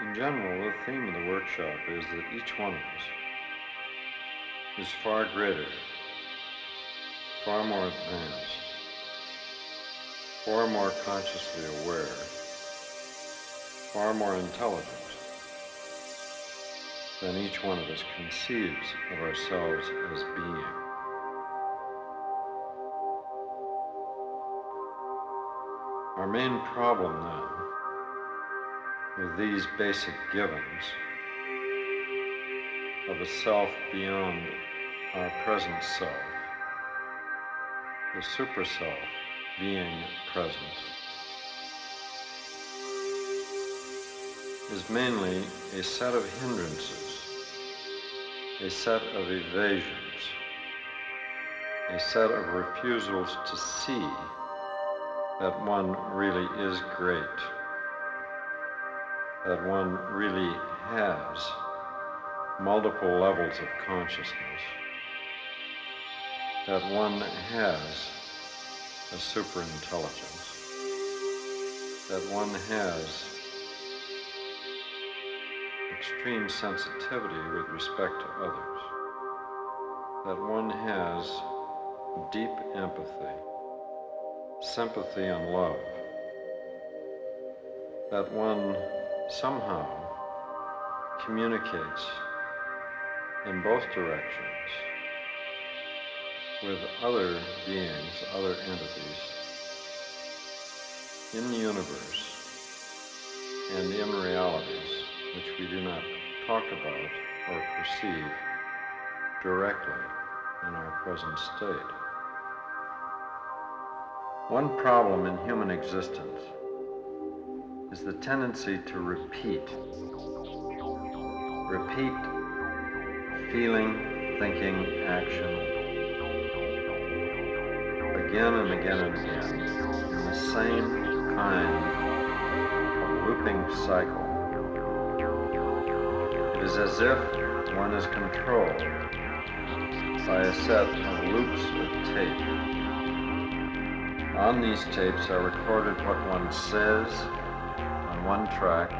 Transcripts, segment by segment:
In general, the theme of the workshop is that each one of us is far greater, far more advanced, far more consciously aware, far more intelligent than each one of us conceives of ourselves as being. Our main problem then, with these basic givens of a self beyond our present self, the super self being present, is mainly a set of hindrances, a set of evasions, a set of refusals to see that one really is great, that one really has multiple levels of consciousness, that one has a superintelligence, that one has extreme sensitivity with respect to others, that one has deep empathy, sympathy and love, that one somehow communicates in both directions with other beings, other entities in the universe and in realities which we do not talk about or perceive directly in our present state. One problem in human existence is the tendency to repeat feeling, thinking, action again and again and again in the same kind of looping cycle. It is as if one is controlled by a set of loops of tape. On these tapes are recorded what one says on one track,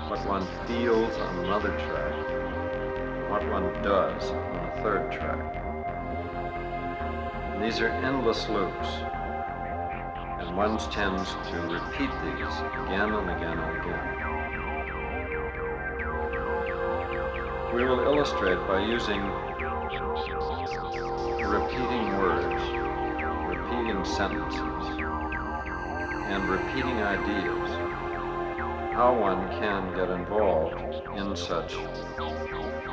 what one feels on another track, what one does on a third track. And these are endless loops, and one tends to repeat these again and again and again. We will illustrate by using repeating words, repeating sentences, and repeating ideas, how one can get involved in such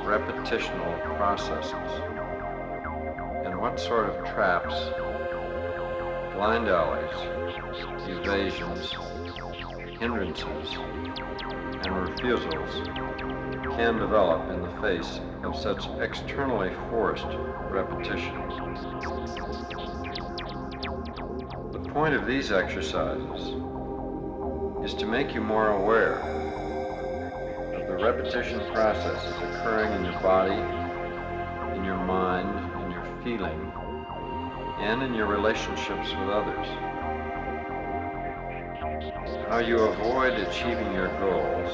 repetitional processes, and what sort of traps, blind alleys, evasions, hindrances, and refusals can develop in the face of such externally forced repetition. The point of these exercises is to make you more aware of the repetition processes occurring in your body, in your mind, in your feeling, and in your relationships with others. How you avoid achieving your goals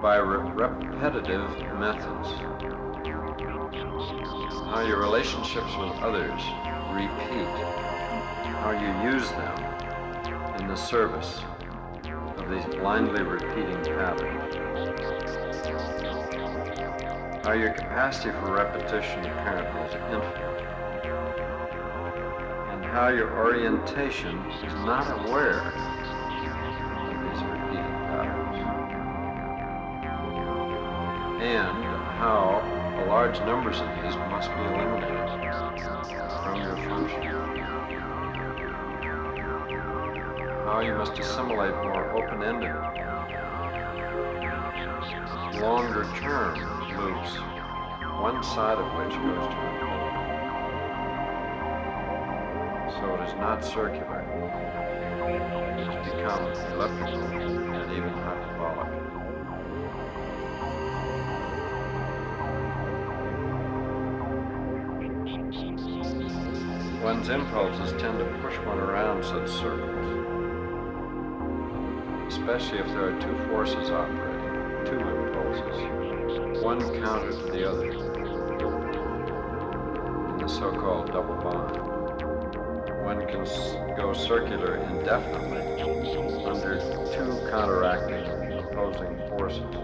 by repetitive methods. How your relationships with others repeat. How you use them in the service of these blindly repeating patterns. How your capacity for repetition apparently is infinite. And how your orientation is not aware of these repeating patterns. And how large numbers of these must be eliminated from your function. How you must assimilate more open-ended, longer-term loops, one side of which goes to the pole. So it is not circular. It's become elliptical and even hyperbolic. One's impulses tend to push one around such circles, especially if there are two forces operating, two impulses, one counter to the other, in the so-called double bond. One can go circular indefinitely under two counteracting, opposing forces.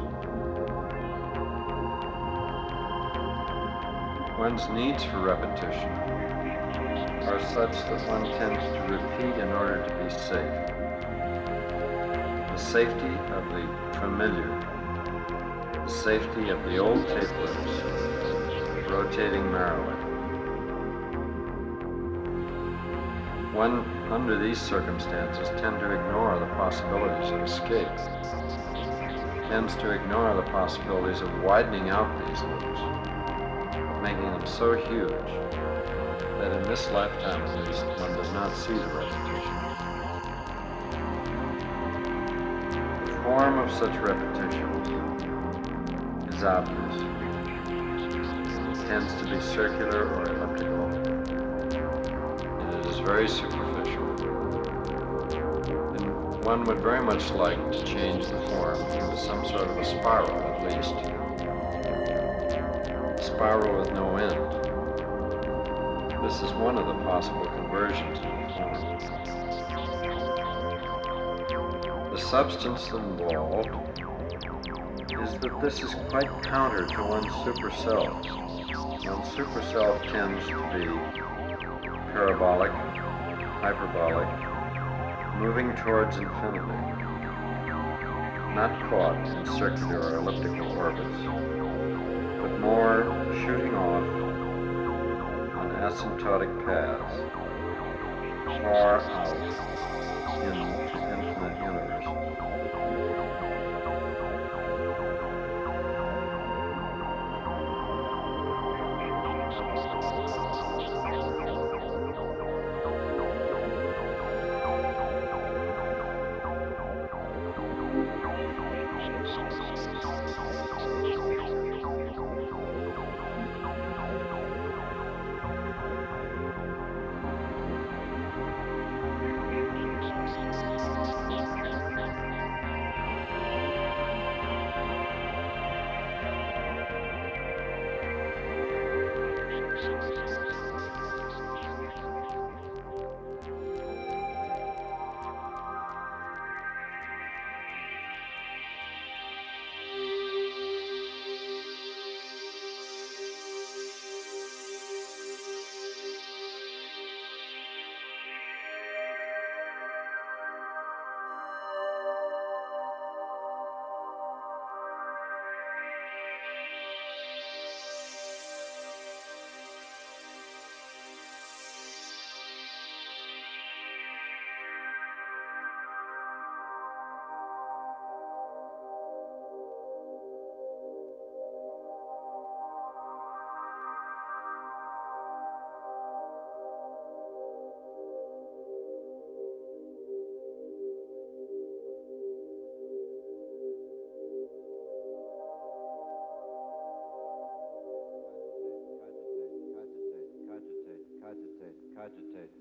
One's needs for repetition are such that one tends to repeat in order to be safe. The safety of the familiar, the safety of the old tape loops, rotating merrily. One, under these circumstances, tends to ignore the possibilities of escape, tends to ignore the possibilities of widening out these loops, of making them so huge that in this lifetime at least, one does not see the repetition. The form of such repetitions is obvious. It tends to be circular or elliptical, and it is very superficial. And one would very much like to change the form into some sort of a spiral, at least. A spiral with no end. This is one of the possible conversions to the form. The substance involved is that this is quite counter to one's superself. One's superself tends to be parabolic, hyperbolic, moving towards infinity, not caught in circular or elliptical orbits, but more shooting off asymptotic paths, far out into infinite universe. cogitate.